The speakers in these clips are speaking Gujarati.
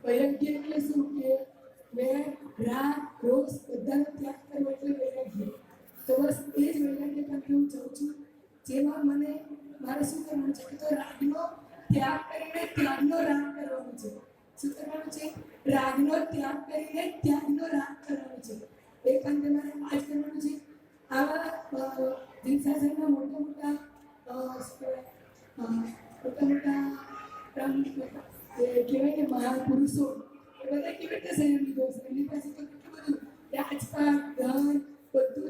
વૈરાગ્ય એટલે શું કે મેં રાગ રોજ બધાનો ત્યાગ કરવો એટલે વૈરાગ્ય. તો બસ એ જ વૈરાગ્ય તરફ હું જાઉં છું, જેમાં મને મારે શું કરવાનું છે કે તો રાગનો ત્યાગ કરીને ત્યાગનો રાગ કરવાનો છે. શું કરવાનું છે? રાગનો ત્યાગ કરીને ત્યાગનો રાગ કરવાનો છે. એ પણ મારે આ જ કરવાનું છે. આવા દિનસાસરના મોટા મોટા કહેવાય કે મહાપુરુષો એ બધા કેવી રીતે સંયમ લીધો હશે? એમની પાસે તો કેટલું બધું રાજપાટ ધન બધું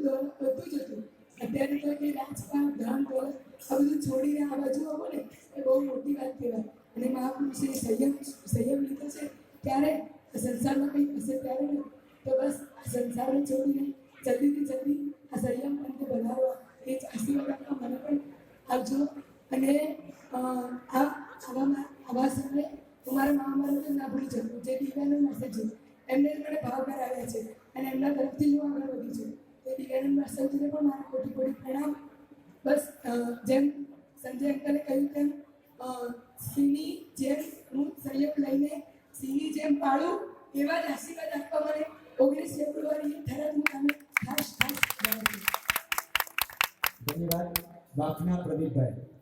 જ હતું. અત્યારે તો એ રાજપાટ ધન દોલત આ બધું છોડીને આ બાજુ આવો ને એ બહુ મોટી વાત કહેવાય. અને મહાપુરુષે સંયમ લીધો છે ત્યારે સંસારમાં કંઈ હશે ત્યારે ને તો બસ આ સંસારને છોડીને જલ્દીથી જલ્દી આ સંયમ પંથ બનાવવા એ જ આશીર્વાદ આપવા મને પણ આવજો. અને આવા સમયે મારા મહામારું ના ભૂલી જવું. જે દિવ્યાનંદ માસ્ટર છે એમને મને ભાવ કરાવ્યા છે અને એમના તરફથી હું આગળ વધી છું. તો દિવ્યાનંદ માસ્ટરજીને પણ મારા કોટી કોટી પ્રણામ. બસ જેમ સંજય અંકલે કહ્યું તેમ સિંહની જેમ હું સંયમ લઈને સિંહની જેમ પાડું એવા જ આશીર્વાદ આપવા મને 19 ફેબ્રુઆરીએ થરાદ મુકામે ખાસ ધન્યવાદ. બાપના પ્રદીપભાઈ.